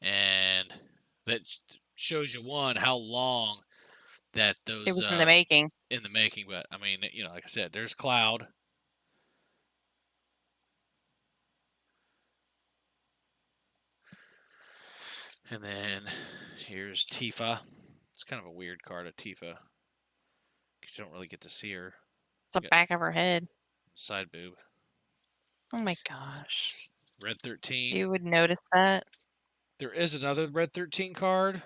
And that shows you, one, how long that those... it was in the making. In the making, but, I mean, you know, like I said, there's Cloud. And then here's Tifa. It's kind of a weird card of Tifa, because you don't really get to see her. The back of her head. Side boob. Oh my gosh. Red 13. You would notice that. There is another Red 13 card,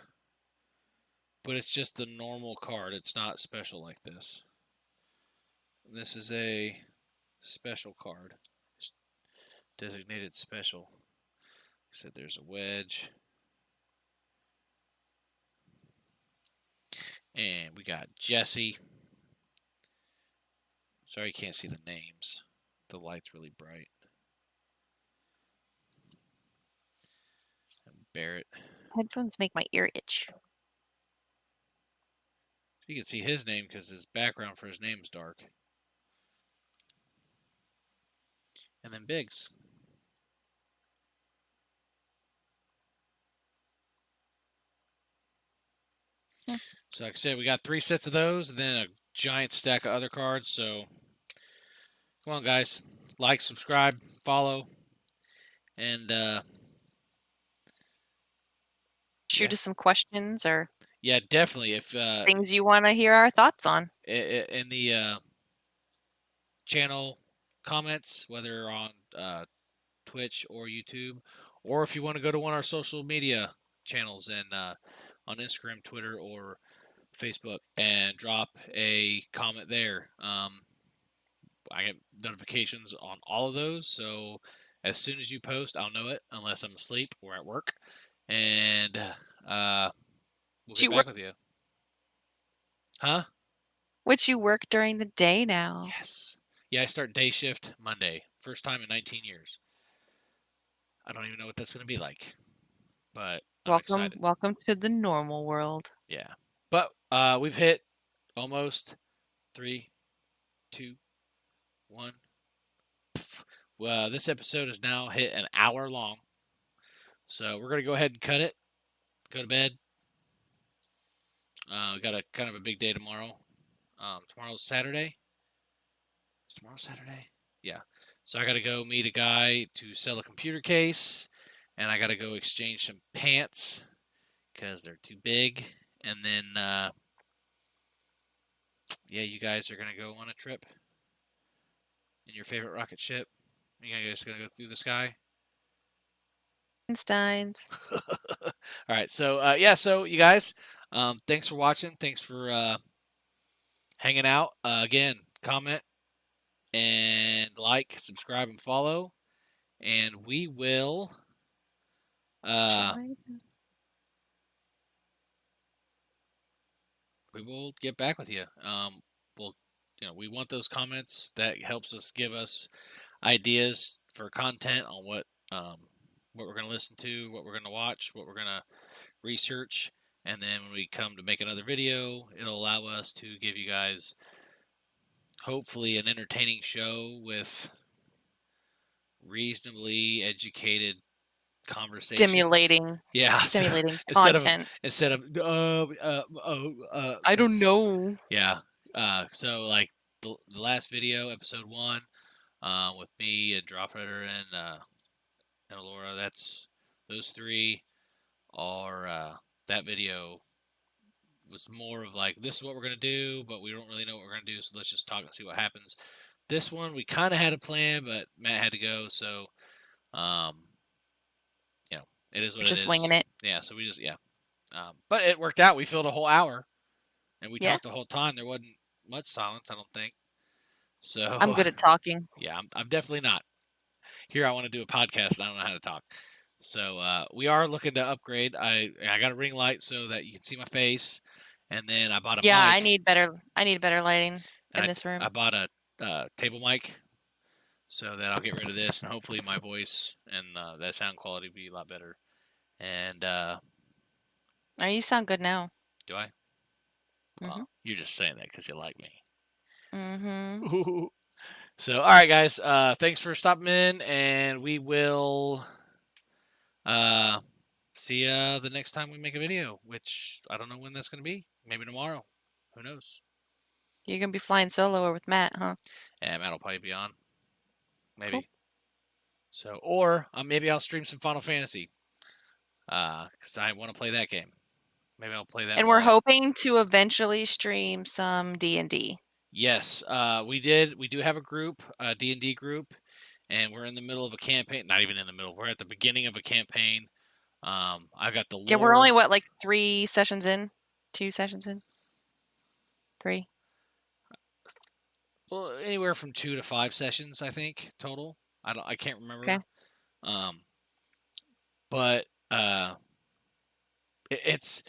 but it's just the normal card. It's not special like this. And this is a special card. It's designated special. Like I said, there's a Wedge. And we got Jesse. Sorry you can't see the names. The light's really bright. And Barrett. Headphones make my ear itch. You can see his name because his background for his name is dark. And then Biggs. Yeah. So like I said, we got 3 sets of those and then a giant stack of other cards. So come on, guys. Like, subscribe, follow, and shoot us some questions or yeah, definitely. If things you want to hear our thoughts on in the channel comments, whether on Twitch or YouTube, or if you want to go to one of our social media channels and on Instagram, Twitter, or Facebook and drop a comment there. I get notifications on all of those, so as soon as you post, I'll know it, unless I'm asleep or at work, and we'll get back with you. Huh? Which you work during the day now. Yes. Yeah, I start day shift Monday. First time in 19 years. I don't even know what that's going to be like, but I'm excited. Welcome to the normal world. Yeah. But we've hit almost 3, 2, 1. Well, this episode has now hit an hour long. So we're going to go ahead and cut it. Go to bed. We got a kind of a big day tomorrow. Tomorrow's Saturday. Is tomorrow Saturday? Yeah. So I got to go meet a guy to sell a computer case, and I got to go exchange some pants because they're too big. And then, yeah, you guys are going to go on a trip in your favorite rocket ship. You guys going to go through the sky? Einsteins. All right. So, yeah, so you guys, thanks for watching. Thanks for hanging out. Again, comment and like, subscribe, and follow. And we will uh, get back with you. We'll, we want those comments. That helps us give us ideas for content on what we're going to listen to, what we're going to watch, what we're going to research. And then when we come to make another video, it'll allow us to give you guys hopefully an entertaining show with reasonably educated conversations. Stimulating. Yeah. Stimulating instead of content. I don't know. Yeah. So like the last video, episode 1, with me and Drawfighter and Laura, those 3 are that video was more of like, this is what we're gonna do, but we don't really know what we're gonna do, so let's just talk and see what happens. This one we kind of had a plan, but Matt had to go, so um, it is what Just it is. winging it. Yeah, so we just but it worked out. We filled a whole hour, and we Yeah. talked the whole time. There wasn't much silence, I don't think. So I'm good at talking. Yeah, I'm definitely not. Here, I want to do a podcast, and I don't know how to talk. So we are looking to upgrade. I got a ring light so that you can see my face, and then I bought a mic. I need better lighting in this room. I bought a table mic so that I'll get rid of this, and hopefully my voice and that sound quality will be a lot better. And Oh, you sound good now. do I? Well, you're just saying that because you like me. Mm-hmm. So, all right, guys. Thanks for stopping in, and we will see ya the next time we make a video, which I don't know when that's going to be. Maybe tomorrow. Who knows? You're going to be flying solo or with Matt, huh? Yeah, Matt will probably be on. Maybe. Cool. So, or maybe I'll stream some Final Fantasy because I want to play that game. Maybe I'll play that. And we're hoping to eventually stream some D&D. Yes, we did. We do have a group, a D&D group, and we're in the middle of a campaign. Not even in the middle. We're at the beginning of a campaign. I got the lore. Yeah, we're only, 3 sessions in? 2 sessions in? 3? Well, anywhere from 2 to 5 sessions, I think, total. I can't remember. Okay. But it's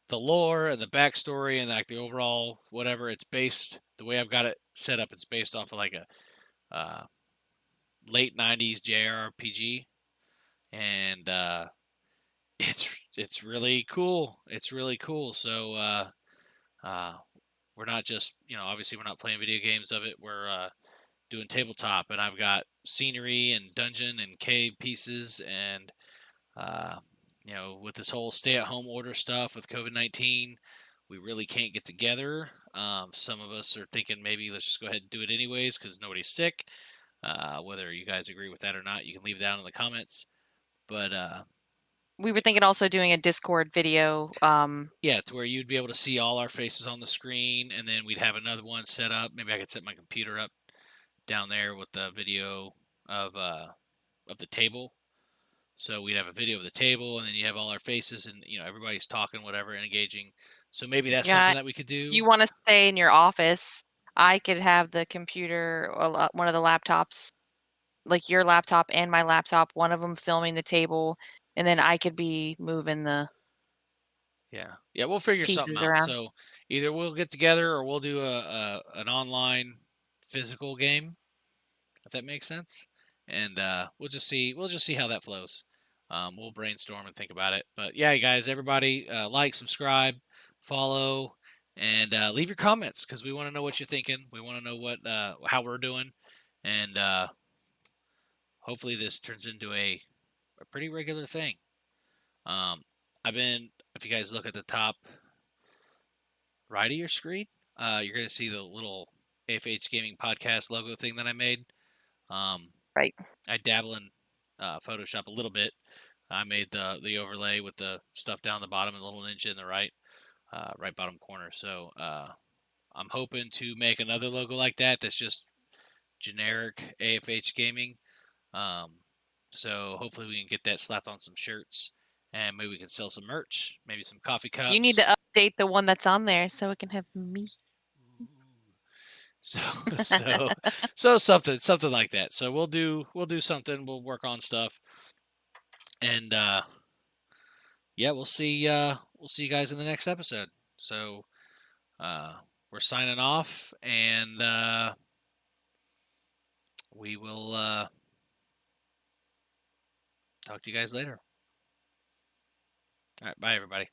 the lore and the backstory and like the overall whatever. It's based the way I've got it set up. It's based off of like a late '90s JRPG, and it's really cool. It's really cool. So we're not just obviously we're not playing video games of it. We're doing tabletop, and I've got scenery and dungeon and cave pieces, and with this whole stay-at-home order stuff with COVID-19, we really can't get together. Some of us are thinking maybe let's just go ahead and do it anyways because nobody's sick. Whether you guys agree with that or not, you can leave down in the comments. But we were thinking also doing a Discord video. Yeah, to where you'd be able to see all our faces on the screen, and then we'd have another one set up. Maybe I could set my computer up down there with the video of the table. So we'd have a video of the table, and then you have all our faces, and everybody's talking, whatever, and engaging. So maybe that's something that we could do. You want to stay in your office? I could have the computer, one of the laptops, like your laptop and my laptop, one of them filming the table, and then I could be moving the. Yeah, we'll figure something out. Around. So either we'll get together or we'll do an online physical game, if that makes sense. And we'll just see how that flows. We'll brainstorm and think about it. But yeah, you guys, everybody, like, subscribe, follow, and leave your comments because we want to know what you're thinking. We want to know what how we're doing, and hopefully this turns into a pretty regular thing. If you guys look at the top right of your screen, you're going to see the little AFH Gaming Podcast logo thing that I made. Right. I dabble in Photoshop a little bit. I made the overlay with the stuff down the bottom and the little ninja in the right bottom corner. So I'm hoping to make another logo like that that's just generic AFH Gaming. So hopefully we can get that slapped on some shirts, and maybe we can sell some merch, maybe some coffee cups. You need to update the one that's on there so it can have me. So something like that. So we'll do something. We'll work on stuff, and yeah, we'll see you guys in the next episode. So we're signing off, and we will talk to you guys later. All right, bye everybody.